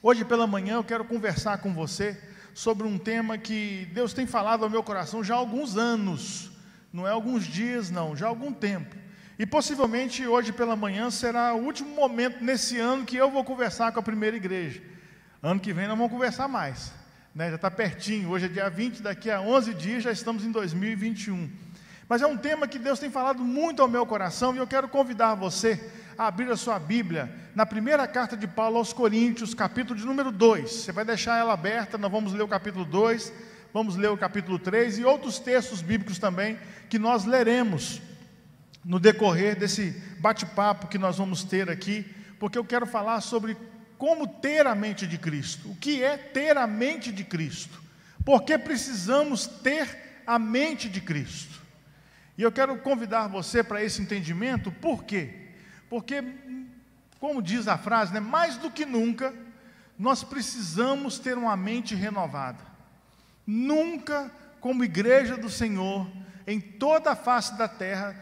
Hoje pela manhã eu quero conversar com você sobre um tema que Deus tem falado ao meu coração já há alguns anos, não é alguns dias não, já há algum tempo. E possivelmente hoje pela manhã será o último momento nesse ano que eu vou conversar com a primeira igreja. Ano que vem nós vamos conversar mais, né? Já está pertinho, hoje é dia 20, daqui a 11 dias já estamos em 2021. Mas é um tema que Deus tem falado muito ao meu coração e eu quero convidar você a abrir a sua Bíblia na primeira carta de Paulo aos Coríntios, capítulo de número 2. Você vai deixar ela aberta, nós vamos ler o capítulo 2, vamos ler o capítulo 3 e outros textos bíblicos também que nós leremos no decorrer desse bate-papo que nós vamos ter aqui, porque eu quero falar sobre como ter a mente de Cristo. O que é ter a mente de Cristo? Por que precisamos ter a mente de Cristo? E eu quero convidar você para esse entendimento, por quê? Porque, como diz a frase, né, mais do que nunca, nós precisamos ter uma mente renovada. Nunca, como igreja do Senhor, em toda a face da terra,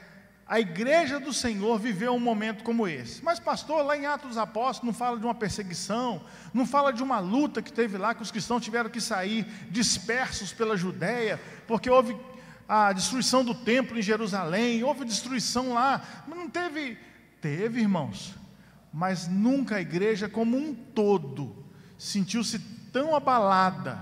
a igreja do Senhor viveu um momento como esse. Mas pastor, lá em Atos dos Apóstolos não fala de uma perseguição, não fala de uma luta que teve lá, que os cristãos tiveram que sair dispersos pela Judéia, porque houve a destruição do templo em Jerusalém, houve destruição lá, mas não teve, irmãos, mas nunca a igreja como um todo sentiu-se tão abalada,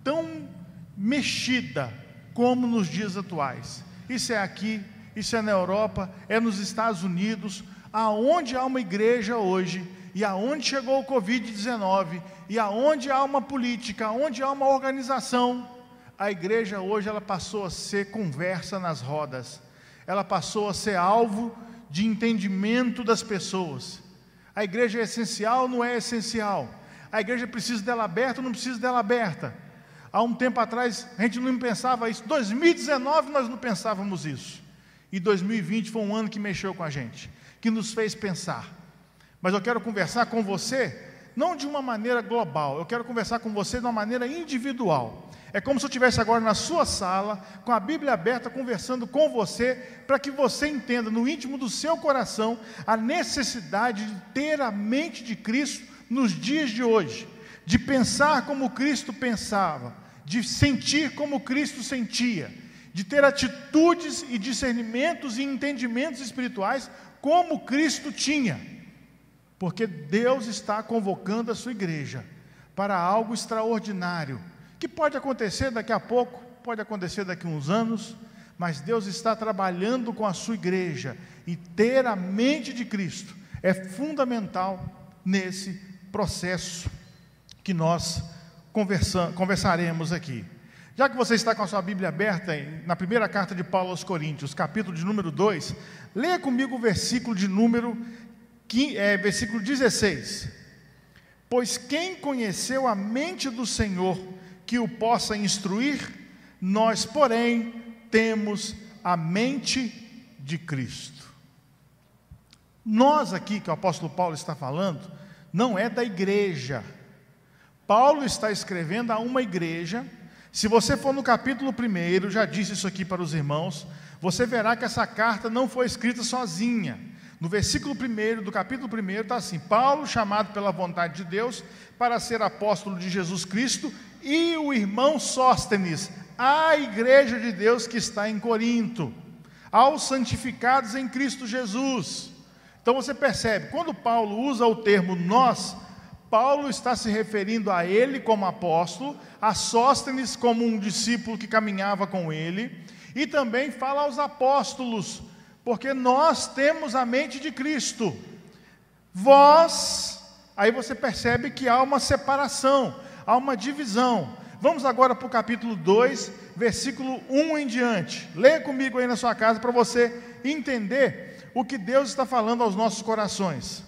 tão mexida como nos dias atuais. Isso é aqui, isso é na Europa, é nos Estados Unidos, aonde há uma igreja hoje, e aonde chegou o Covid-19, e aonde há uma política, aonde há uma organização, a igreja hoje ela passou a ser conversa nas rodas, ela passou a ser alvo de entendimento das pessoas. A igreja é essencial, não é essencial? A igreja precisa dela aberta ou não precisa dela aberta? Há um tempo atrás a gente não pensava isso, 2019 nós não pensávamos isso, e 2020 foi um ano que mexeu com a gente, que nos fez pensar. Mas eu quero conversar com você, não de uma maneira global, eu quero conversar com você de uma maneira individual. É como se eu estivesse agora na sua sala, com a Bíblia aberta, conversando com você, para que você entenda no íntimo do seu coração a necessidade de ter a mente de Cristo nos dias de hoje, de pensar como Cristo pensava, de sentir como Cristo sentia, de ter atitudes e discernimentos e entendimentos espirituais como Cristo tinha, porque Deus está convocando a sua igreja para algo extraordinário, que pode acontecer daqui a pouco, pode acontecer daqui a uns anos, mas Deus está trabalhando com a sua igreja, e ter a mente de Cristo é fundamental nesse processo que nós conversaremos aqui. Já que você está com a sua Bíblia aberta, na primeira carta de Paulo aos Coríntios, capítulo de número 2, leia comigo o versículo de número versículo 16. Pois quem conheceu a mente do Senhor, que o possa instruir? Nós, porém, temos a mente de Cristo. Nós aqui, que o apóstolo Paulo está falando, não é da igreja. Paulo está escrevendo a uma igreja. Se você for no capítulo 1, já disse isso aqui para os irmãos, você verá que essa carta não foi escrita sozinha. No versículo 1 do capítulo 1 está assim: Paulo, chamado pela vontade de Deus para ser apóstolo de Jesus Cristo, e o irmão Sóstenes, a igreja de Deus que está em Corinto, aos santificados em Cristo Jesus. Então você percebe, quando Paulo usa o termo nós, Paulo está se referindo a ele como apóstolo, a Sóstenes como um discípulo que caminhava com ele, e também fala aos apóstolos, porque nós temos a mente de Cristo. Vós, aí você percebe que há uma separação, há uma divisão. Vamos agora para o capítulo 2, versículo 1 em diante. Leia comigo aí na sua casa para você entender o que Deus está falando aos nossos corações.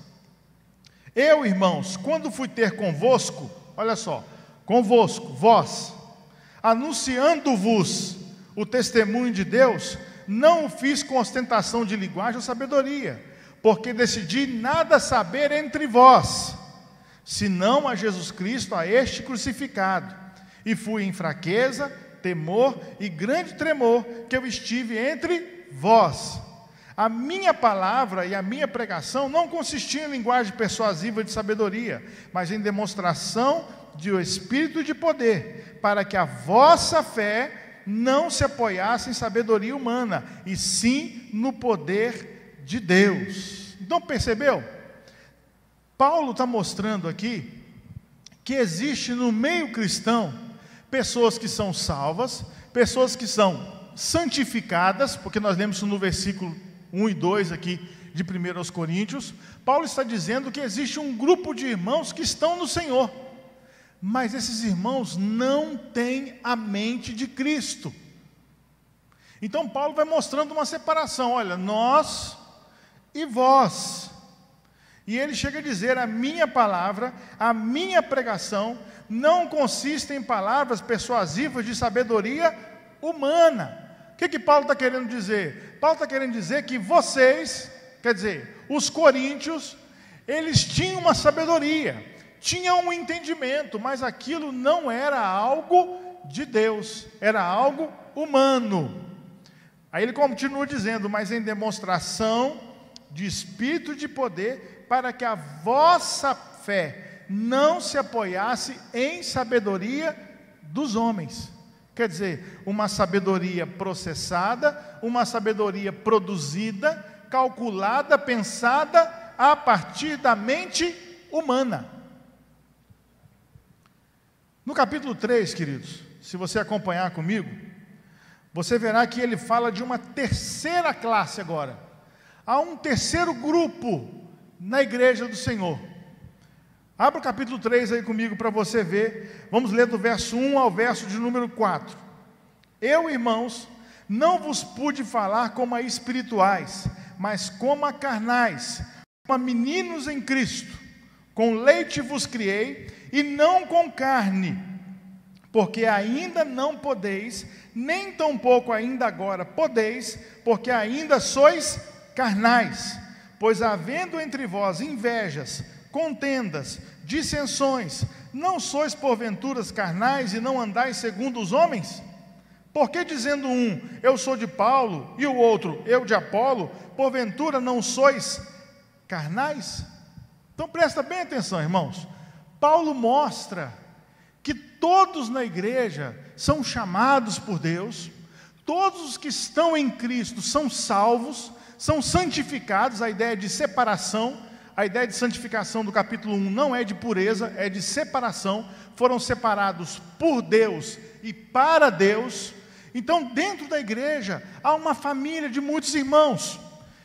Eu, irmãos, quando fui ter convosco, olha só, convosco, vós, anunciando-vos o testemunho de Deus, não o fiz com ostentação de linguagem ou sabedoria, porque decidi nada saber entre vós, senão a Jesus Cristo, a este crucificado. E fui em fraqueza, temor e grande tremor que eu estive entre vós. A minha palavra e a minha pregação não consistiam em linguagem persuasiva de sabedoria, mas em demonstração de o Espírito e de poder, para que a vossa fé não se apoiasse em sabedoria humana, e sim no poder de Deus. Então percebeu? Paulo está mostrando aqui que existe no meio cristão pessoas que são salvas, pessoas que são santificadas, porque nós lemos isso no versículo 1 e 2 aqui de 1 Coríntios. Paulo está dizendo que existe um grupo de irmãos que estão no Senhor, mas esses irmãos não têm a mente de Cristo. Então Paulo vai mostrando uma separação, olha, nós e vós. E ele chega a dizer, a minha palavra, a minha pregação, não consiste em palavras persuasivas de sabedoria humana. O que Paulo está querendo dizer? Paulo está querendo dizer que vocês, quer dizer, os coríntios, eles tinham uma sabedoria, tinham um entendimento, mas aquilo não era algo de Deus, era algo humano. Aí ele continua dizendo, mas em demonstração de espírito e de poder, para que a vossa fé não se apoiasse em sabedoria dos homens. Quer dizer, uma sabedoria processada, uma sabedoria produzida, calculada, pensada a partir da mente humana. No capítulo 3, queridos, se você acompanhar comigo, você verá que ele fala de uma terceira classe agora. Há um terceiro grupo na igreja do Senhor. Abra o capítulo 3 aí comigo para você ver. Vamos ler do verso 1 ao verso de número 4. Eu, irmãos, não vos pude falar como a espirituais, mas como a carnais, como a meninos em Cristo. Com leite vos criei, e não com carne, porque ainda não podeis, nem tampouco ainda agora podeis, porque ainda sois carnais. Pois havendo entre vós invejas, contendas, dissensões, não sois porventuras carnais e não andais segundo os homens? Porque dizendo um, eu sou de Paulo, e o outro, eu de Apolo, porventura não sois carnais? Então presta bem atenção, irmãos. Paulo mostra que todos na igreja são chamados por Deus, todos os que estão em Cristo são salvos, são santificados. A ideia de separação, a ideia de santificação do capítulo 1 não é de pureza, é de separação. Foram separados por Deus e para Deus. Então dentro da igreja há uma família de muitos irmãos,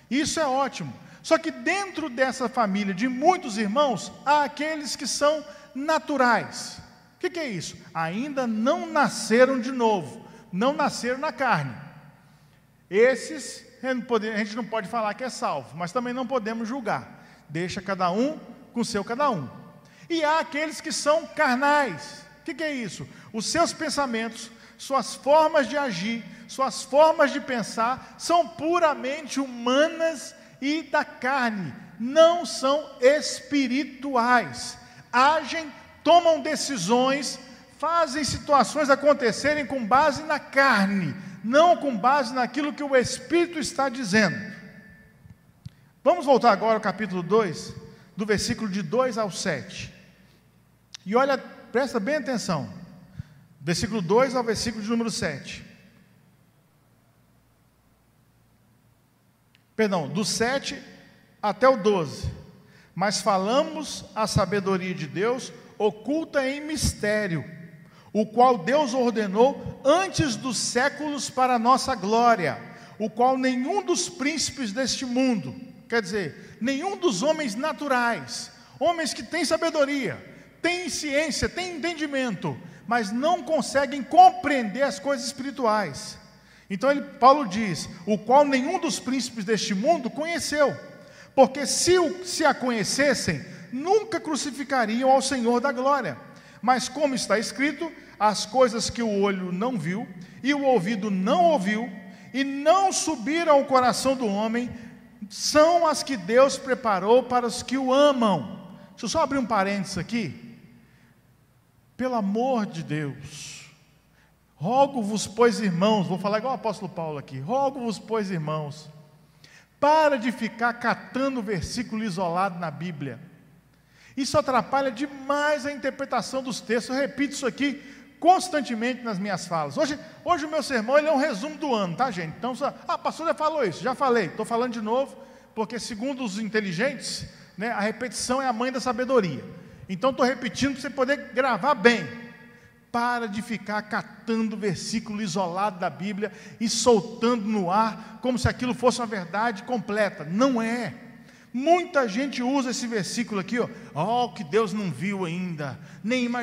isso é ótimo. Só que dentro dessa família de muitos irmãos, há aqueles que são naturais. O que é isso? Ainda não nasceram de novo, não nasceram na carne. Esses, a gente não pode falar que é salvo, mas também não podemos julgar. Deixa cada um com o seu cada um. E há aqueles que são carnais. O que é isso? Os seus pensamentos, suas formas de agir, suas formas de pensar, são puramente humanas e da carne, não são espirituais. Agem, tomam decisões, fazem situações acontecerem com base na carne, não com base naquilo que o Espírito está dizendo. Vamos voltar agora ao capítulo 2, do versículo de 2 ao 7. E olha, presta bem atenção. Versículo 2 ao versículo de número 7. Perdão, do 7 até o 12. Mas falamos a sabedoria de Deus oculta em mistério, o qual Deus ordenou antes dos séculos para a nossa glória, o qual nenhum dos príncipes deste mundo, quer dizer, nenhum dos homens naturais, homens que têm sabedoria, têm ciência, têm entendimento, mas não conseguem compreender as coisas espirituais. Então Paulo diz, o qual nenhum dos príncipes deste mundo conheceu, porque se a conhecessem, nunca crucificariam ao Senhor da glória. Mas como está escrito, as coisas que o olho não viu, e o ouvido não ouviu, e não subiram ao coração do homem, são as que Deus preparou para os que o amam. Deixa eu só abrir um parênteses aqui. Pelo amor de Deus, rogo-vos, pois irmãos, vou falar igual o apóstolo Paulo aqui, rogo-vos, pois irmãos, Para de ficar catando versículo isolado na Bíblia. Isso atrapalha demais a interpretação dos textos. Eu repito isso aqui constantemente nas minhas falas. Hoje o meu sermão ele é um resumo do ano, tá, gente? Então, pastor já falou isso, já falei, estou falando de novo, porque segundo os inteligentes, né, a repetição é a mãe da sabedoria. Então, estou repetindo para você poder gravar bem. Para de ficar catando versículo isolado da Bíblia e soltando no ar, como se aquilo fosse uma verdade completa. Não é. Muita gente usa esse versículo aqui, o que Deus não viu ainda,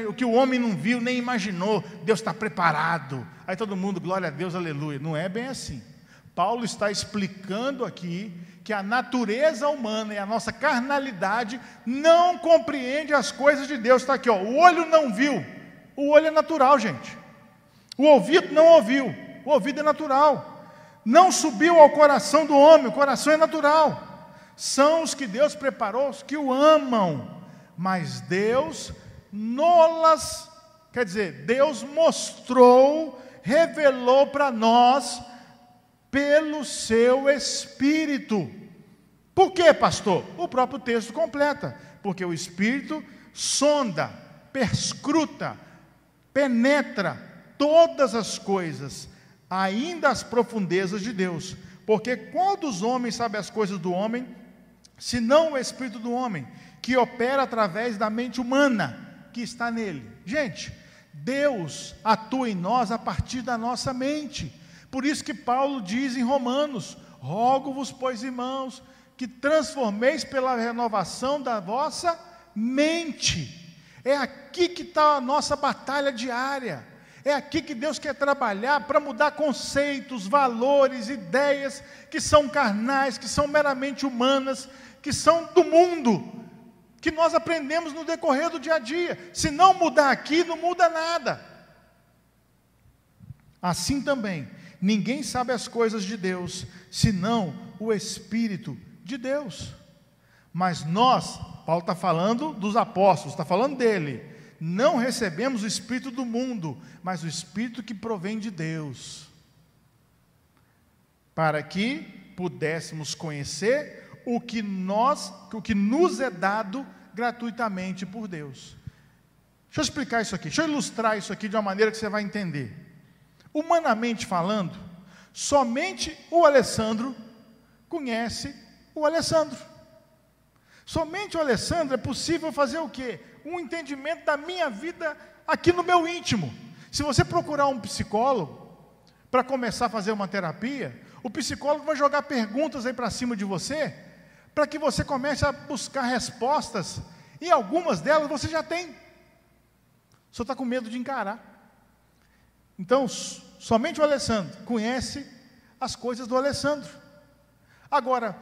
o que o homem não viu, nem imaginou, Deus está preparado. Aí todo mundo, glória a Deus, aleluia. Não é bem assim. Paulo está explicando aqui que a natureza humana e a nossa carnalidade não compreende as coisas de Deus. Está aqui, o olho não viu, o olho é natural, gente. O ouvido não ouviu, o ouvido é natural. Não subiu ao coração do homem, o coração é natural. São os que Deus preparou, os que o amam, mas Deus Deus mostrou, revelou para nós, pelo seu Espírito. Por quê, pastor? O próprio texto completa, porque o Espírito sonda, perscruta, penetra todas as coisas, ainda as profundezas de Deus, porque qual dos homens sabe as coisas do homem, senão o Espírito do homem, que opera através da mente humana, que está nele. Gente, Deus atua em nós a partir da nossa mente. Por isso que Paulo diz em Romanos: rogo-vos, pois, irmãos, que transformeis pela renovação da vossa mente. É aqui que está a nossa batalha diária. É aqui que Deus quer trabalhar para mudar conceitos, valores, ideias que são carnais, que são meramente humanas, que são do mundo, que nós aprendemos no decorrer do dia a dia. Se não mudar aqui, não muda nada. Assim também, ninguém sabe as coisas de Deus, senão o Espírito de Deus. Mas nós, Paulo está falando dos apóstolos, está falando dele, não recebemos o Espírito do mundo, mas o Espírito que provém de Deus, para que pudéssemos conhecer o que nos é dado gratuitamente por Deus. Deixa eu explicar isso aqui, deixa eu ilustrar isso aqui de uma maneira que você vai entender. Humanamente falando, somente o Alessandro conhece o Alessandro. Somente o Alessandro é possível fazer o quê? Um entendimento da minha vida aqui no meu íntimo. Se você procurar um psicólogo para começar a fazer uma terapia, o psicólogo vai jogar perguntas aí para cima de você, para que você comece a buscar respostas, e algumas delas você já tem. Só está com medo de encarar. Então, somente o Alessandro conhece as coisas do Alessandro. Agora,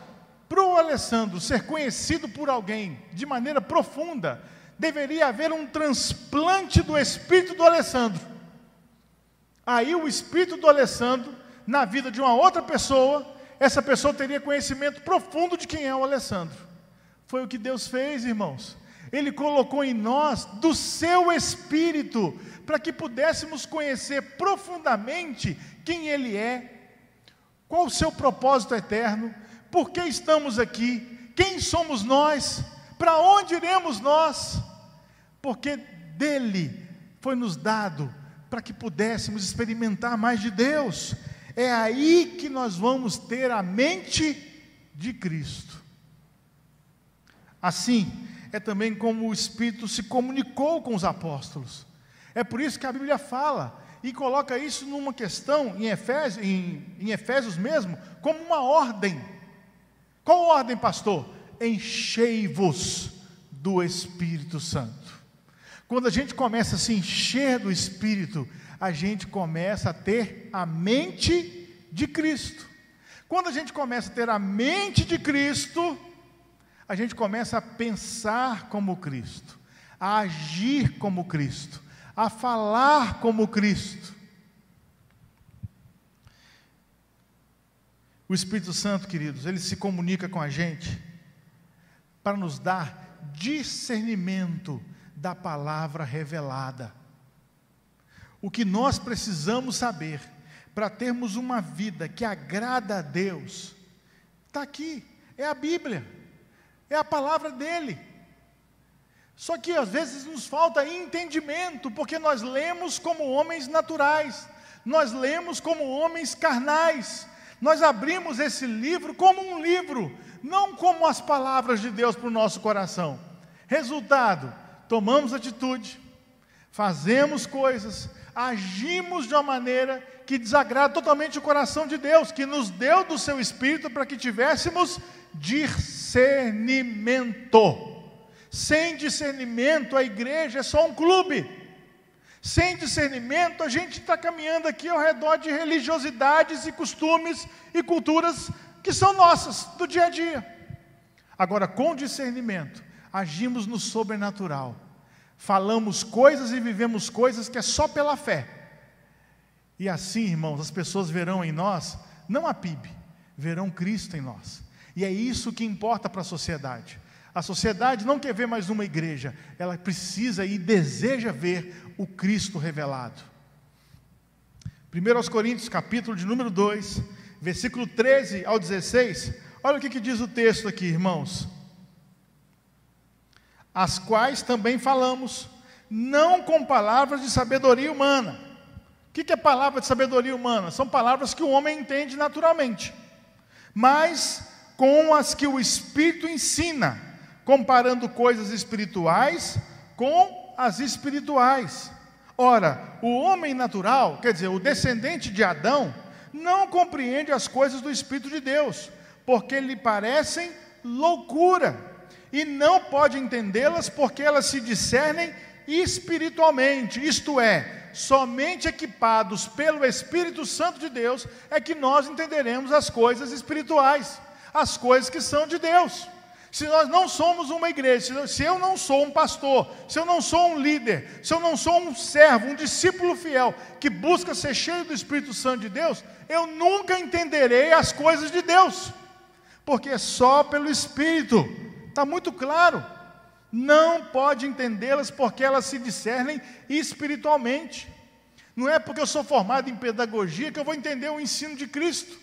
para o Alessandro ser conhecido por alguém de maneira profunda, deveria haver um transplante do Espírito do Alessandro. Aí o Espírito do Alessandro, na vida de uma outra pessoa, essa pessoa teria conhecimento profundo de quem é o Alessandro. Foi o que Deus fez, irmãos. Ele colocou em nós do seu Espírito, para que pudéssemos conhecer profundamente quem Ele é, qual o seu propósito eterno, por que estamos aqui, quem somos nós, para onde iremos nós, porque dele foi nos dado para que pudéssemos experimentar mais de Deus. É aí que nós vamos ter a mente de Cristo. Assim, é também como o Espírito se comunicou com os apóstolos. É por isso que a Bíblia fala, e coloca isso numa questão, em Efésios mesmo, como uma ordem. Qual ordem, pastor? Enchei-vos do Espírito Santo. Quando a gente começa a se encher do Espírito, a gente começa a ter a mente de Cristo. Quando a gente começa a ter a mente de Cristo, a gente começa a pensar como Cristo, a agir como Cristo, a falar como Cristo. O Espírito Santo, queridos, ele se comunica com a gente para nos dar discernimento da palavra revelada. O que nós precisamos saber para termos uma vida que agrada a Deus, Está aqui, é a Bíblia, é a palavra dele. Só que às vezes nos falta entendimento, porque nós lemos como homens naturais, nós lemos como homens carnais, nós abrimos esse livro como um livro, não como as palavras de Deus para o nosso coração. Resultado, tomamos atitude, fazemos coisas, agimos de uma maneira que desagrada totalmente o coração de Deus, que nos deu do seu Espírito para que tivéssemos discernimento. Sem discernimento, a igreja é só um clube. Sem discernimento, a gente está caminhando aqui ao redor de religiosidades e costumes e culturas que são nossas, do dia a dia. Agora, com discernimento, agimos no sobrenatural. Falamos coisas e vivemos coisas que é só pela fé. E assim, irmãos, as pessoas verão em nós, não a PIB, verão Cristo em nós. E é isso que importa para a sociedade. A sociedade não quer ver mais uma igreja, ela precisa e deseja ver o Cristo revelado. 1 Coríntios, capítulo de número 2, versículo 13 ao 16, olha o que diz o texto aqui, irmãos. As quais também falamos, não com palavras de sabedoria humana. O que é palavra de sabedoria humana? São palavras que o homem entende naturalmente, mas com as que o Espírito ensina, comparando coisas espirituais com as espirituais. Ora, o homem natural, quer dizer, o descendente de Adão, não compreende as coisas do Espírito de Deus, porque lhe parecem loucura, e não pode entendê-las porque elas se discernem espiritualmente, isto é, somente equipados pelo Espírito Santo de Deus, é que nós entenderemos as coisas espirituais, as coisas que são de Deus. Se nós não somos uma igreja, se eu não sou um pastor, se eu não sou um líder, se eu não sou um servo, um discípulo fiel, que busca ser cheio do Espírito Santo de Deus, eu nunca entenderei as coisas de Deus, porque é só pelo Espírito, está muito claro, não pode entendê-las porque elas se discernem espiritualmente, não é porque eu sou formado em pedagogia que eu vou entender o ensino de Cristo,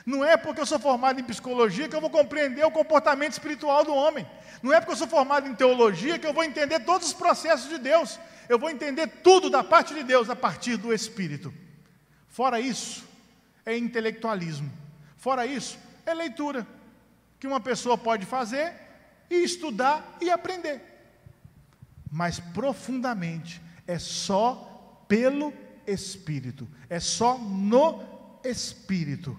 não é porque eu sou formado em psicologia que eu vou compreender o comportamento espiritual do homem. Não é porque eu sou formado em teologia que eu vou entender todos os processos de Deus. Eu vou entender tudo da parte de Deus a partir do Espírito. Fora isso, é intelectualismo. Fora isso, é leitura, que uma pessoa pode fazer e estudar e aprender. Mas profundamente, é só pelo Espírito. É só no Espírito.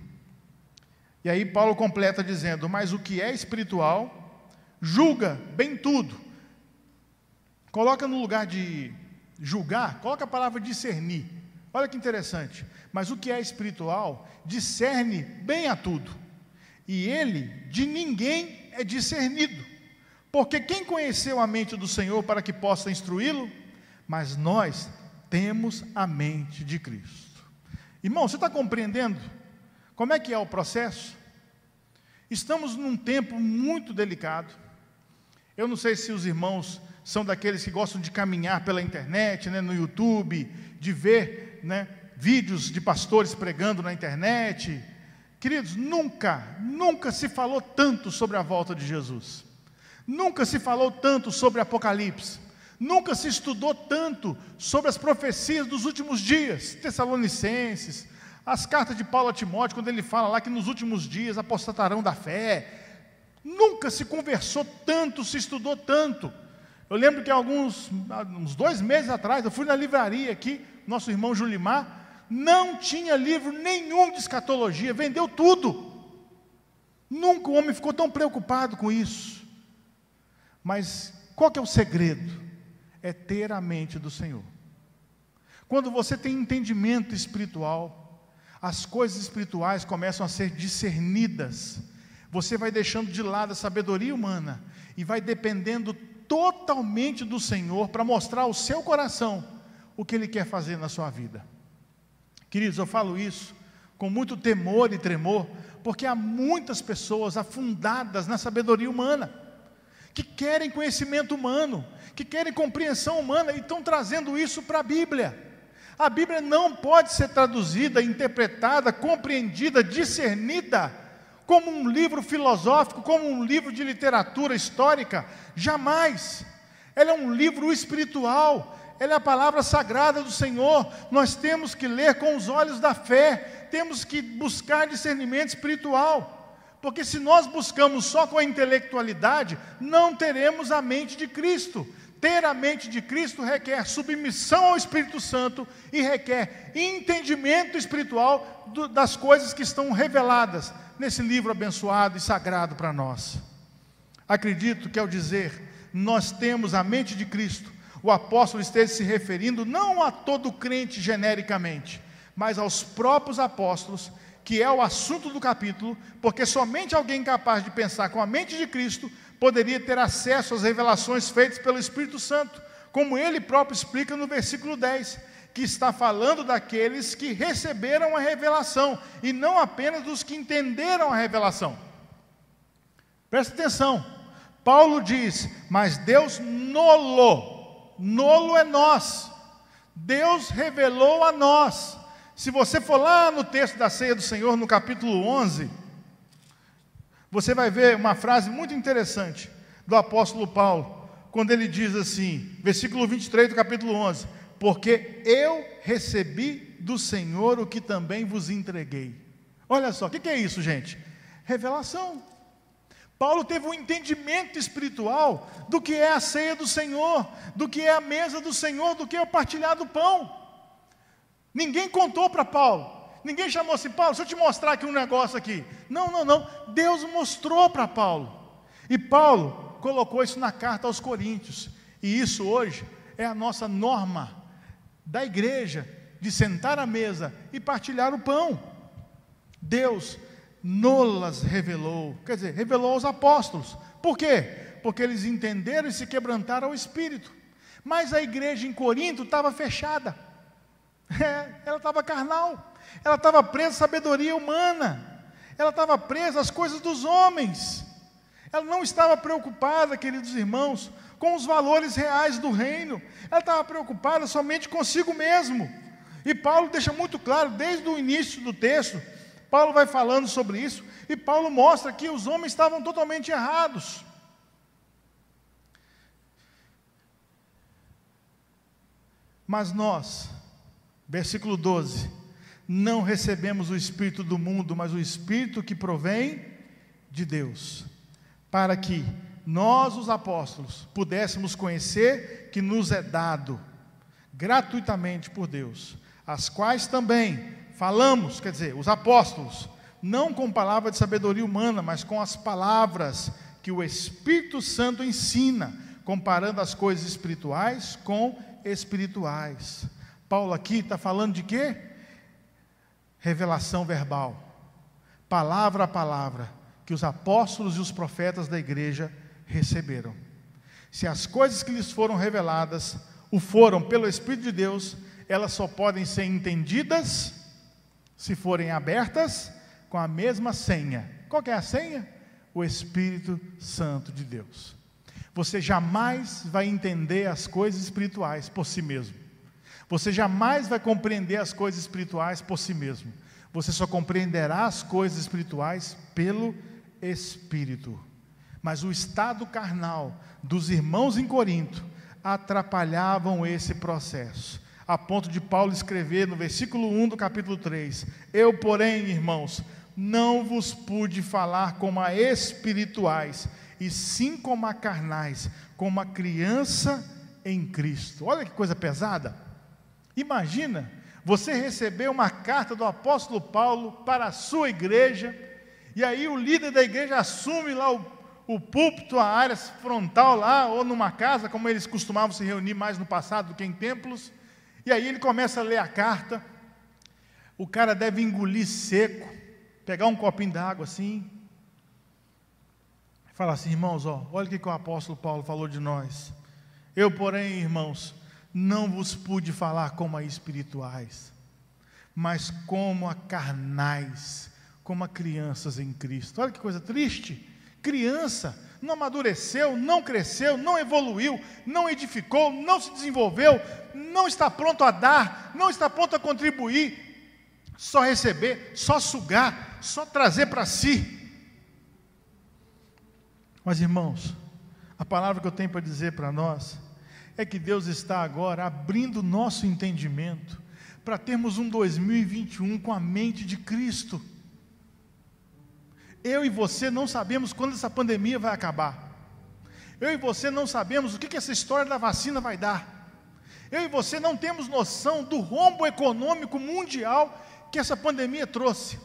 E aí Paulo completa dizendo, mas o que é espiritual, julga bem tudo. Coloca no lugar de julgar, coloca a palavra discernir. Olha que interessante. Mas o que é espiritual, discerne bem a tudo. E ele, de ninguém, é discernido. Porque quem conheceu a mente do Senhor para que possa instruí-lo? Mas nós temos a mente de Cristo. Irmão, você está compreendendo? Como é que é o processo? Estamos num tempo muito delicado. Eu não sei se os irmãos são daqueles que gostam de caminhar pela internet, no YouTube, de ver, vídeos de pastores pregando na internet. Queridos, nunca se falou tanto sobre a volta de Jesus. Nunca se falou tanto sobre Apocalipse. Nunca se estudou tanto sobre as profecias dos últimos dias, Tessalonicenses, as cartas de Paulo a Timóteo, quando ele fala lá que nos últimos dias apostatarão da fé. Nunca se conversou tanto, se estudou tanto. Eu lembro que uns 2 meses atrás, eu fui na livraria aqui, nosso irmão Julimar, não tinha livro nenhum de escatologia, vendeu tudo. Nunca o homem ficou tão preocupado com isso. Mas qual que é o segredo? É ter a mente do Senhor. Quando você tem entendimento espiritual, as coisas espirituais começam a ser discernidas. Você vai deixando de lado a sabedoria humana e vai dependendo totalmente do Senhor para mostrar ao seu coração o que Ele quer fazer na sua vida. Queridos, eu falo isso com muito temor e tremor, porque há muitas pessoas afundadas na sabedoria humana, que querem conhecimento humano, que querem compreensão humana e estão trazendo isso para a Bíblia. A Bíblia não pode ser traduzida, interpretada, compreendida, discernida como um livro filosófico, como um livro de literatura histórica, jamais. Ela é um livro espiritual, ela é a palavra sagrada do Senhor. Nós temos que ler com os olhos da fé, temos que buscar discernimento espiritual, porque se nós buscamos só com a intelectualidade, não teremos a mente de Cristo. Ter a mente de Cristo requer submissão ao Espírito Santo e requer entendimento espiritual das coisas que estão reveladas nesse livro abençoado e sagrado para nós. Acredito que ao dizer, nós temos a mente de Cristo, o apóstolo esteja se referindo não a todo crente genericamente, mas aos próprios apóstolos, que é o assunto do capítulo, porque somente alguém capaz de pensar com a mente de Cristo poderia ter acesso às revelações feitas pelo Espírito Santo, como ele próprio explica no versículo 10, que está falando daqueles que receberam a revelação, e não apenas dos que entenderam a revelação. Presta atenção, Paulo diz, mas Deus nolo é nós, Deus revelou a nós. Se você for lá no texto da ceia do Senhor, no capítulo 11, você vai ver uma frase muito interessante do apóstolo Paulo, quando ele diz assim, versículo 23 do capítulo 11, porque eu recebi do Senhor o que também vos entreguei. Olha só, o que é isso, gente? Revelação. Paulo teve um entendimento espiritual do que é a ceia do Senhor, do que é a mesa do Senhor, do que é o partilhar do pão. Ninguém contou para Paulo. Ninguém chamou assim, Paulo, deixa eu te mostrar aqui um negócio aqui. Não. Deus mostrou para Paulo. E Paulo colocou isso na carta aos Coríntios. E isso hoje é a nossa norma da igreja, de sentar à mesa e partilhar o pão. Deus nolas revelou, quer dizer, revelou aos apóstolos. Por quê? Porque eles entenderam e se quebrantaram ao Espírito. Mas a igreja em Corinto estava fechada. Ela estava carnal, ela estava presa à sabedoria humana, ela estava presa às coisas dos homens, ela não estava preocupada, queridos irmãos, com os valores reais do reino, ela estava preocupada somente consigo mesmo. E Paulo deixa muito claro, desde o início do texto, Paulo vai falando sobre isso, e Paulo mostra que os homens estavam totalmente errados. Mas nós, versículo 12, não recebemos o Espírito do mundo, mas o Espírito que provém de Deus, para que nós, os apóstolos, pudéssemos conhecer que nos é dado gratuitamente por Deus, as quais também falamos, quer dizer, os apóstolos, não com palavra de sabedoria humana, mas com as palavras que o Espírito Santo ensina, comparando as coisas espirituais com espirituais. Paulo aqui está falando de quê? Revelação verbal, palavra a palavra, que os apóstolos e os profetas da igreja receberam. Se as coisas que lhes foram reveladas o foram pelo Espírito de Deus, elas só podem ser entendidas se forem abertas com a mesma senha. Qual que é a senha? O Espírito Santo de Deus. Você jamais vai entender as coisas espirituais por si mesmo. Você jamais vai compreender as coisas espirituais por si mesmo. Você só compreenderá as coisas espirituais pelo Espírito. Mas o estado carnal dos irmãos em Corinto atrapalhavam esse processo, a ponto de Paulo escrever no versículo 1 do capítulo 3, eu, porém, irmãos, não vos pude falar como a espirituais, e sim como a carnais, como a criança em Cristo. Olha que coisa pesada. Imagina você receber uma carta do apóstolo Paulo para a sua igreja, e aí o líder da igreja assume lá o púlpito, a área frontal lá, ou numa casa, como eles costumavam se reunir mais no passado do que em templos, e aí ele começa a ler a carta, o cara deve engolir seco, pegar um copinho d'água assim, e falar assim, irmãos, olha o que o apóstolo Paulo falou de nós. Eu, porém, irmãos, não vos pude falar como a espirituais, mas como a carnais, como a crianças em Cristo. Olha que coisa triste. Criança, não amadureceu, não cresceu, não evoluiu, não edificou, não se desenvolveu, não está pronto a dar, não está pronto a contribuir, só receber, só sugar, só trazer para si. Mas, irmãos, a palavra que eu tenho para dizer para nós é que Deus está agora abrindo o nosso entendimento para termos um 2021 com a mente de Cristo. Eu e você não sabemos quando essa pandemia vai acabar. Eu e você não sabemos o que essa história da vacina vai dar. Eu e você não temos noção do rombo econômico mundial que essa pandemia trouxe.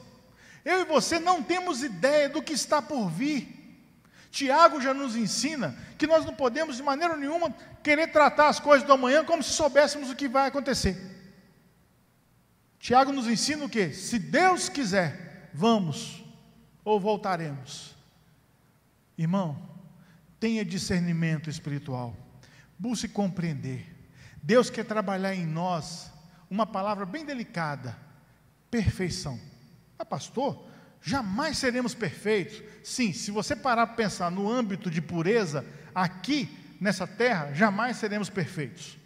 Eu e você não temos ideia do que está por vir. Tiago já nos ensina que nós não podemos de maneira nenhuma querer tratar as coisas do amanhã como se soubéssemos o que vai acontecer. Tiago nos ensina o quê? Se Deus quiser, vamos ou voltaremos. Irmão, tenha discernimento espiritual, busque compreender. Deus quer trabalhar em nós uma palavra bem delicada: perfeição. Pastor, jamais seremos perfeitos. Sim, se você parar para pensar no âmbito de pureza, aqui nessa terra, jamais seremos perfeitos.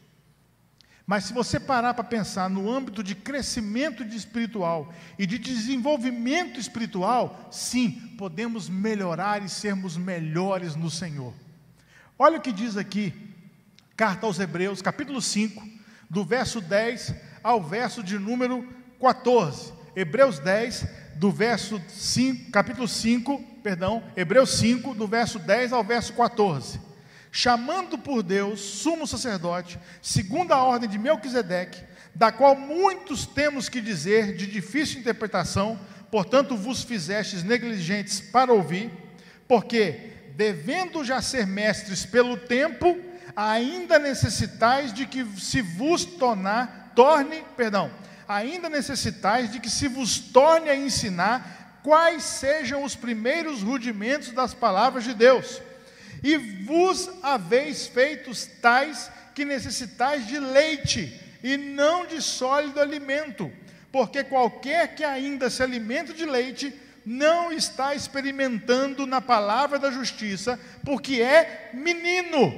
Mas se você parar para pensar no âmbito de crescimento espiritual e de desenvolvimento espiritual, sim, podemos melhorar e sermos melhores no Senhor. Olha o que diz aqui, carta aos Hebreus, capítulo 5, do verso 10 ao verso de número 14. Hebreus 10, do verso 5, capítulo 5, Hebreus 5, do verso 10 ao verso 14. Chamando por Deus, sumo sacerdote, segundo a ordem de Melquisedeque, da qual muitos temos que dizer, de difícil interpretação, portanto vos fizestes negligentes para ouvir, porque, devendo já ser mestres pelo tempo, ainda necessitais de que se vos torne a ensinar quais sejam os primeiros rudimentos das palavras de Deus. E vos haveis feitos tais que necessitais de leite, e não de sólido alimento, porque qualquer que ainda se alimenta de leite, não está experimentando na palavra da justiça, porque é menino.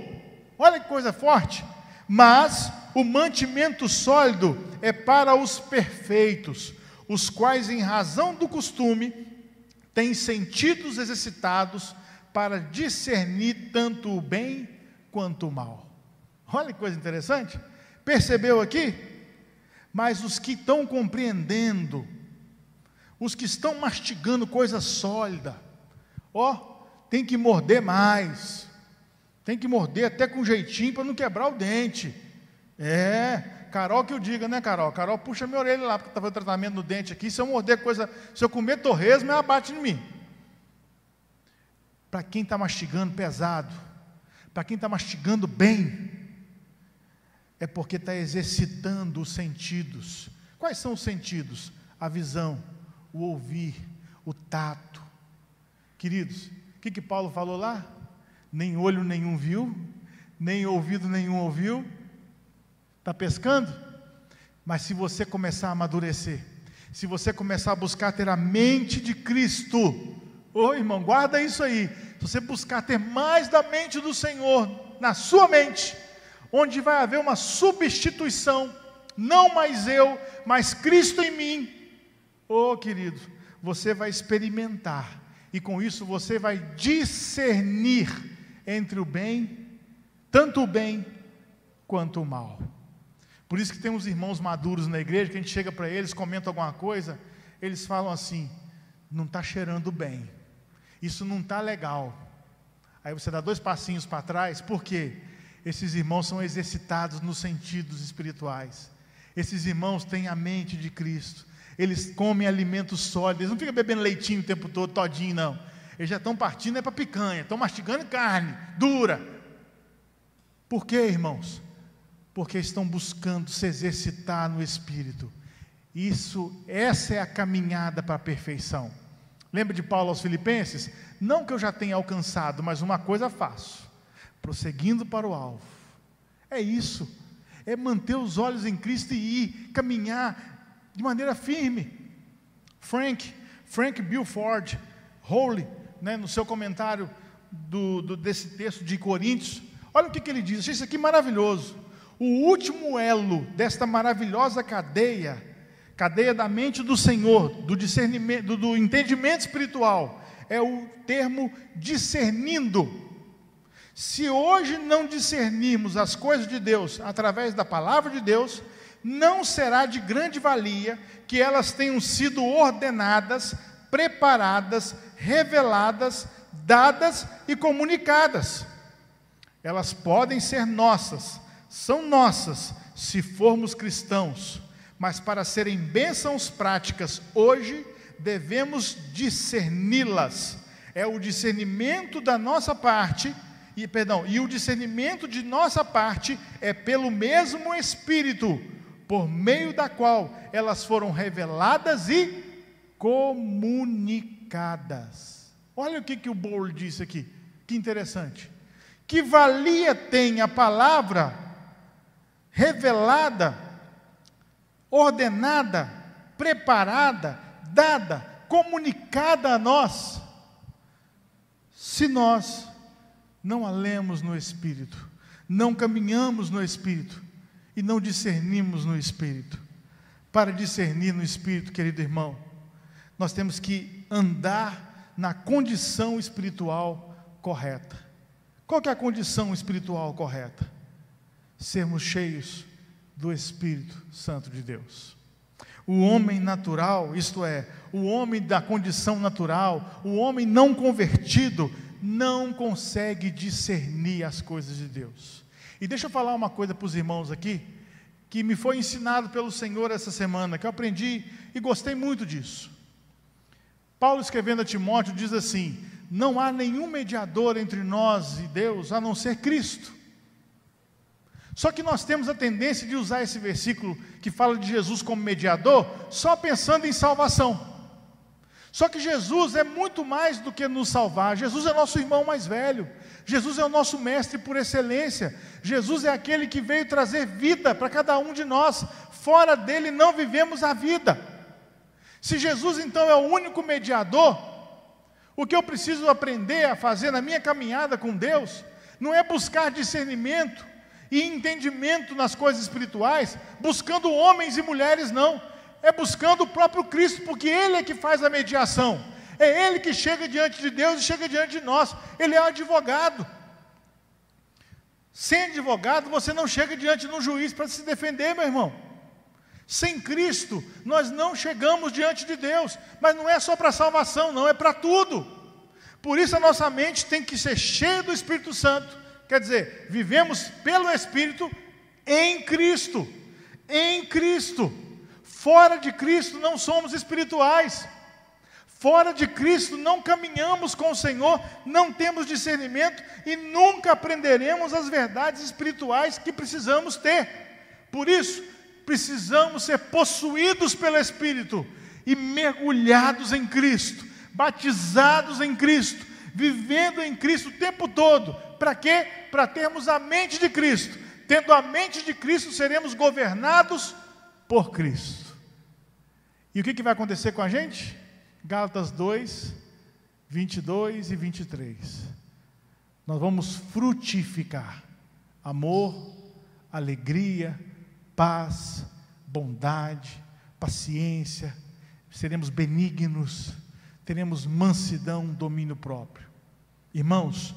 Olha que coisa forte. Mas o mantimento sólido é para os perfeitos, os quais, em razão do costume, têm sentidos exercitados para discernir tanto o bem quanto o mal. Olha que coisa interessante. Percebeu aqui? Mas os que estão compreendendo, os que estão mastigando coisa sólida, tem que morder mais, tem que morder até com jeitinho para não quebrar o dente. Carol que eu diga, né, Carol? Carol puxa minha orelha lá, porque está fazendo tratamento no dente aqui. Se eu morder coisa, se eu comer torresmo, ela bate em mim. Para quem está mastigando pesado, para quem está mastigando bem, é porque está exercitando os sentidos. Quais são os sentidos? A visão, o ouvir, o tato. Queridos, o que Paulo falou lá? Nem olho nenhum viu, nem ouvido nenhum ouviu. Está pescando? Mas se você começar a amadurecer, se você começar a buscar ter a mente de Cristo, irmão, guarda isso aí. Se você buscar ter mais da mente do Senhor na sua mente, onde vai haver uma substituição, não mais eu, mas Cristo em mim, querido, você vai experimentar, e com isso você vai discernir entre o bem, tanto o bem quanto o mal. Por isso que tem uns irmãos maduros na igreja, que a gente chega para eles, comenta alguma coisa, eles falam assim: não está cheirando bem, isso não está legal. Aí você dá 2 passinhos para trás. Por quê? Esses irmãos são exercitados nos sentidos espirituais. Esses irmãos têm a mente de Cristo. Eles comem alimentos sólidos. Eles não ficam bebendo leitinho o tempo todo, todinho, não. Eles já estão partindo para picanha, estão mastigando carne dura. Por quê, irmãos? Porque estão buscando se exercitar no Espírito. Essa é a caminhada para a perfeição. Lembra de Paulo aos Filipenses? Não que eu já tenha alcançado, mas uma coisa faço, prosseguindo para o alvo. É isso, é manter os olhos em Cristo e ir, caminhar de maneira firme. Frank Bilford, Holy, no seu comentário desse texto de Coríntios, olha o que ele diz. Achei isso aqui maravilhoso. O último elo desta maravilhosa cadeia da mente do Senhor, do discernimento, do entendimento espiritual, é o termo discernindo. Se hoje não discernirmos as coisas de Deus através da palavra de Deus, não será de grande valia que elas tenham sido ordenadas, preparadas, reveladas, dadas e comunicadas. Elas podem ser nossas, são nossas, se formos cristãos, mas para serem bênçãos práticas hoje, devemos discerni-las. É o discernimento da nossa parte, e o discernimento de nossa parte é pelo mesmo Espírito, por meio da qual elas foram reveladas e comunicadas. Olha o que o Bowler disse aqui, que interessante. Que valia tem a palavra revelada, ordenada, preparada, dada, comunicada a nós, se nós não a lemos no Espírito, não caminhamos no Espírito e não discernimos no Espírito. Para discernir no Espírito, querido irmão, nós temos que andar na condição espiritual correta. Qual que é a condição espiritual correta? Sermos cheios do Espírito Santo de Deus. O homem natural, isto é, o homem da condição natural, o homem não convertido, não consegue discernir as coisas de Deus. E deixa eu falar uma coisa para os irmãos aqui, que me foi ensinado pelo Senhor essa semana, que eu aprendi e gostei muito disso. Paulo, escrevendo a Timóteo, diz assim: não há nenhum mediador entre nós e Deus, a não ser Cristo. Só que nós temos a tendência de usar esse versículo que fala de Jesus como mediador, só pensando em salvação. Só que Jesus é muito mais do que nos salvar. Jesus é nosso irmão mais velho. Jesus é o nosso mestre por excelência. Jesus é aquele que veio trazer vida para cada um de nós. Fora dele não vivemos a vida. Se Jesus então é o único mediador, o que eu preciso aprender a fazer na minha caminhada com Deus, não é buscar discernimento e entendimento nas coisas espirituais, buscando homens e mulheres, não. É buscando o próprio Cristo, porque Ele é que faz a mediação. É Ele que chega diante de Deus e chega diante de nós. Ele é o advogado. Sem advogado, você não chega diante de um juiz para se defender, meu irmão. Sem Cristo, nós não chegamos diante de Deus. Mas não é só para salvação, não, é para tudo. Por isso a nossa mente tem que ser cheia do Espírito Santo. Quer dizer, vivemos pelo Espírito em Cristo. Em Cristo. Fora de Cristo não somos espirituais. Fora de Cristo não caminhamos com o Senhor, não temos discernimento e nunca aprenderemos as verdades espirituais que precisamos ter. Por isso, precisamos ser possuídos pelo Espírito e mergulhados em Cristo, batizados em Cristo, vivendo em Cristo o tempo todo. Para quê? Para termos a mente de Cristo. Tendo a mente de Cristo, seremos governados por Cristo. E o que vai acontecer com a gente? Gálatas 2, 22 e 23. Nós vamos frutificar amor, alegria, paz, bondade, paciência, seremos benignos, teremos mansidão, domínio próprio. Irmãos,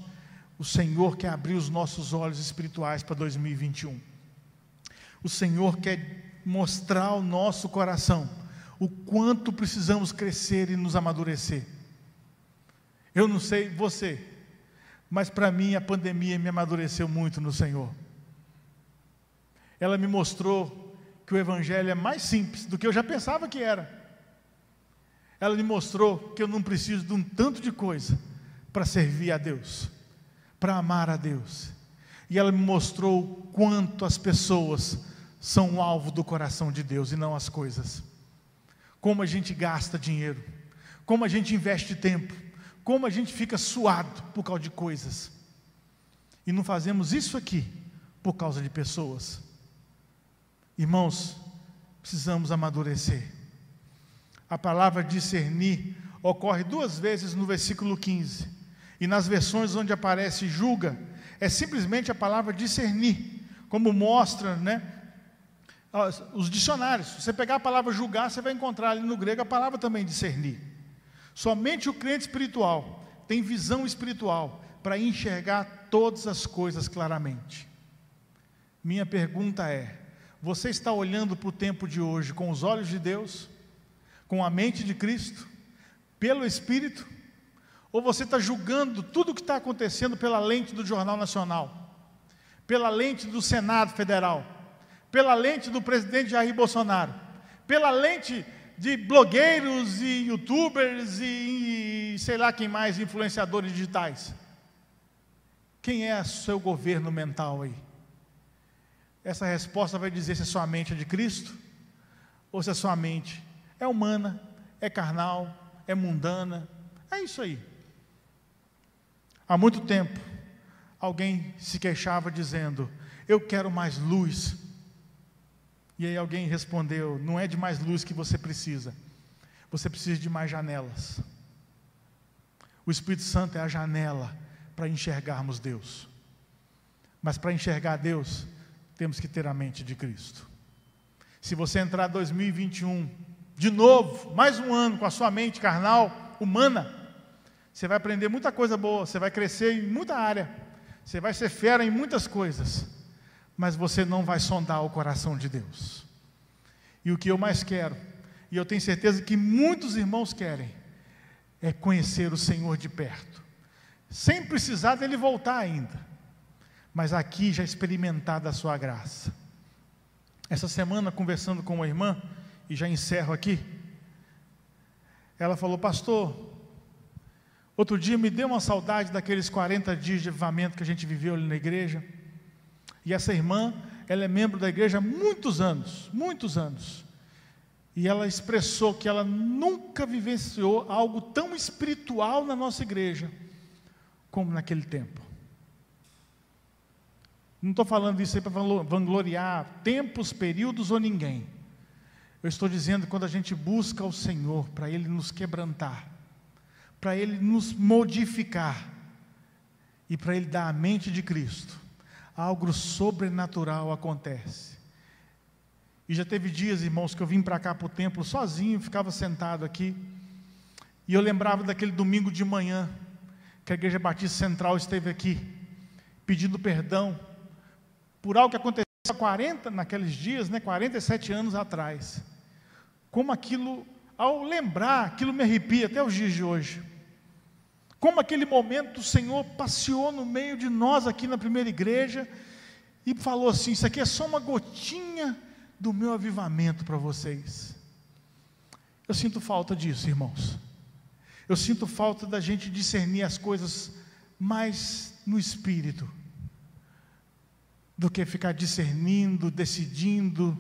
o Senhor quer abrir os nossos olhos espirituais para 2021. O Senhor quer mostrar ao nosso coração o quanto precisamos crescer e nos amadurecer. Eu não sei você, mas para mim a pandemia me amadureceu muito no Senhor. Ela me mostrou que o Evangelho é mais simples do que eu já pensava que era. Ela me mostrou que eu não preciso de um tanto de coisa para servir a Deus, para amar a Deus. E ela me mostrou o quanto as pessoas são o alvo do coração de Deus e não as coisas. Como a gente gasta dinheiro, como a gente investe tempo, como a gente fica suado por causa de coisas. E não fazemos isso aqui por causa de pessoas. Irmãos, precisamos amadurecer. A palavra discernir ocorre 2 vezes no versículo 15. E nas versões onde aparece julga, é simplesmente a palavra discernir, como mostra, os dicionários. Se você pegar a palavra julgar, você vai encontrar ali no grego a palavra também discernir. Somente o crente espiritual tem visão espiritual para enxergar todas as coisas claramente. Minha pergunta é: você está olhando para o tempo de hoje com os olhos de Deus, com a mente de Cristo, pelo Espírito? Ou você está julgando tudo o que está acontecendo pela lente do Jornal Nacional, pela lente do Senado Federal, pela lente do presidente Jair Bolsonaro, pela lente de blogueiros e youtubers e sei lá quem mais, influenciadores digitais? Quem é o seu governo mental aí? Essa resposta vai dizer se a sua mente é de Cristo ou se a sua mente é humana, é carnal, é mundana. É isso aí. Há muito tempo, alguém se queixava dizendo: eu quero mais luz. E aí alguém respondeu: não é de mais luz que você precisa de mais janelas. O Espírito Santo é a janela para enxergarmos Deus. Mas para enxergar Deus, temos que ter a mente de Cristo. Se você entrar em 2021, de novo, mais um ano com a sua mente carnal, humana, você vai aprender muita coisa boa, você vai crescer em muita área, você vai ser fera em muitas coisas, mas você não vai sondar o coração de Deus. E o que eu mais quero, e eu tenho certeza que muitos irmãos querem, é conhecer o Senhor de perto, sem precisar dele voltar ainda, mas aqui já experimentar da sua graça. Essa semana, conversando com uma irmã, e já encerro aqui, ela falou: pastor, outro dia me deu uma saudade daqueles 40 dias de avivamento que a gente viveu ali na igreja. E essa irmã, ela é membro da igreja há muitos anos, e ela expressou que ela nunca vivenciou algo tão espiritual na nossa igreja, como naquele tempo. Não estou falando isso aí para vangloriar tempos, períodos ou ninguém. Eu estou dizendo quando a gente busca o Senhor, para Ele nos quebrantar, para Ele nos modificar, e para Ele dar a mente de Cristo, algo sobrenatural acontece. E já teve dias, irmãos, que eu vim para cá para o templo sozinho, ficava sentado aqui, e eu lembrava daquele domingo de manhã, que a Igreja Batista Central esteve aqui, pedindo perdão, por algo que aconteceu naqueles dias, 47 anos atrás. Como aquilo, ao lembrar, aquilo me arrepia até os dias de hoje. Como aquele momento o Senhor passeou no meio de nós aqui na primeira igreja e falou assim: isso aqui é só uma gotinha do meu avivamento para vocês. Eu sinto falta disso, irmãos. Eu sinto falta da gente discernir as coisas mais no Espírito, do que ficar discernindo, decidindo,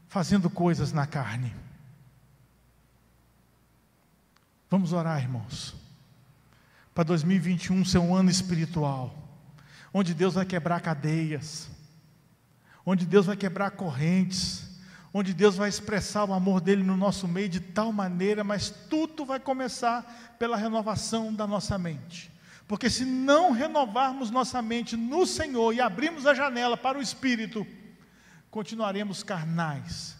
fazendo coisas na carne. Vamos orar, irmãos, para 2021 ser um ano espiritual, onde Deus vai quebrar cadeias, onde Deus vai quebrar correntes, onde Deus vai expressar o amor dele no nosso meio de tal maneira, mas tudo vai começar pela renovação da nossa mente. Porque se não renovarmos nossa mente no Senhor e abrirmos a janela para o Espírito, continuaremos carnais,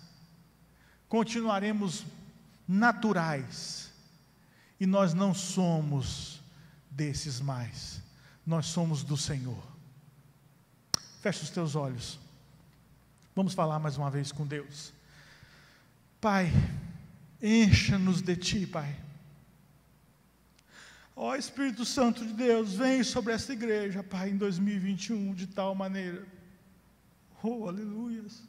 continuaremos naturais, e nós não somos desses mais, nós somos do Senhor. Fecha os teus olhos, vamos falar mais uma vez com Deus. Pai, encha-nos de Ti, Pai. Ó Espírito Santo de Deus, vem sobre essa igreja, Pai, em 2021, de tal maneira. Oh, aleluias.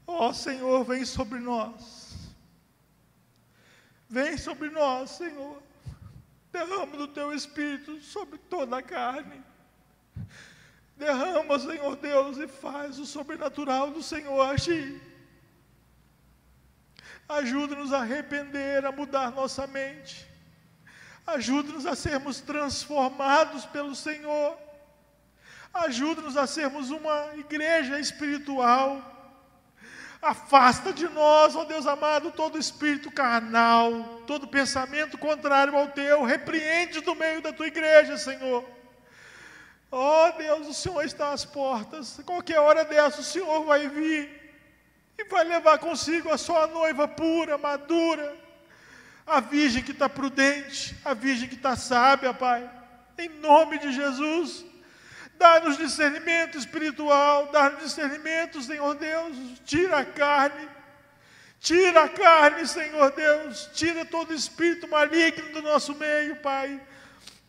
Ó Senhor, vem sobre nós. Vem sobre nós, Senhor. Derrama do Teu Espírito sobre toda a carne. Derrama, Senhor Deus, e faz o sobrenatural do Senhor agir. Ajuda-nos a arrepender, a mudar nossa mente. Ajuda-nos a sermos transformados pelo Senhor. Ajuda-nos a sermos uma igreja espiritual. Afasta de nós, ó Deus amado, todo espírito carnal, todo pensamento contrário ao Teu. Repreende do meio da Tua igreja, Senhor. Ó Deus, o Senhor está às portas. Qualquer hora dessa o Senhor vai vir. e vai levar consigo a sua noiva pura, madura, a virgem que está prudente, a virgem que está sábia, Pai. Em nome de Jesus, dá-nos discernimento espiritual, dá-nos discernimento, Senhor Deus. Tira a carne, Senhor Deus. Tira todo espírito maligno do nosso meio, Pai.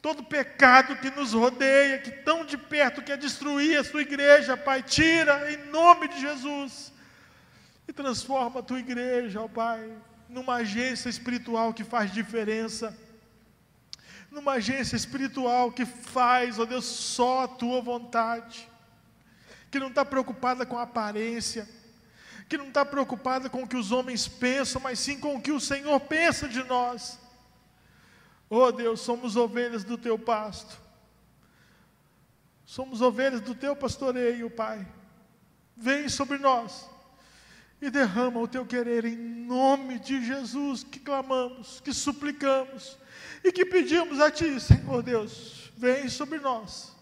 Todo pecado que nos rodeia, que tão de perto quer destruir a sua igreja, Pai. Tira em nome de Jesus. E transforma a tua igreja, ó Pai, numa agência espiritual que faz diferença. Numa agência espiritual que faz, ó Deus, só a tua vontade. Que não está preocupada com a aparência. Que não está preocupada com o que os homens pensam, mas sim com o que o Senhor pensa de nós. Oh Deus, somos ovelhas do teu pasto. Somos ovelhas do teu pastoreio, Pai. Vem sobre nós e derrama o teu querer em nome de Jesus, que clamamos, que suplicamos e que pedimos a Ti, Senhor Deus. Vem sobre nós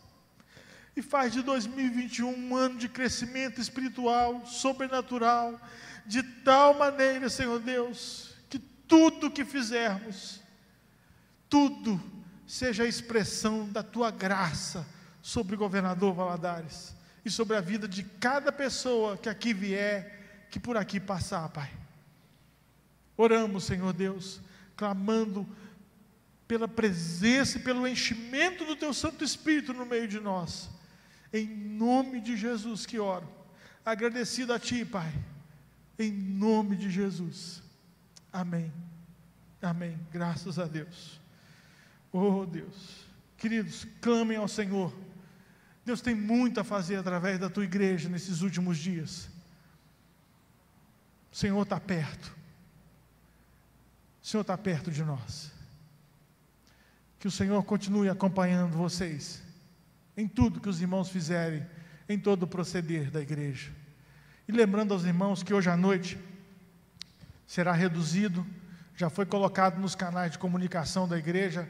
e faz de 2021 um ano de crescimento espiritual, sobrenatural, de tal maneira, Senhor Deus, que tudo que fizermos, tudo seja a expressão da Tua graça sobre o governador Valadares e sobre a vida de cada pessoa que aqui vier, que por aqui passar, Pai. Oramos, Senhor Deus, clamando pela presença e pelo enchimento do Teu Santo Espírito no meio de nós. Em nome de Jesus que oro, agradecido a Ti, Pai, em nome de Jesus. Amém. Amém. Graças a Deus. Oh Deus, queridos, clamem ao Senhor. Deus tem muito a fazer através da tua igreja nesses últimos dias. O Senhor está perto. O Senhor está perto de nós. Que o Senhor continue acompanhando vocês em tudo que os irmãos fizerem, em todo o proceder da igreja. E lembrando aos irmãos que hoje à noite será reduzido, já foi colocado nos canais de comunicação da igreja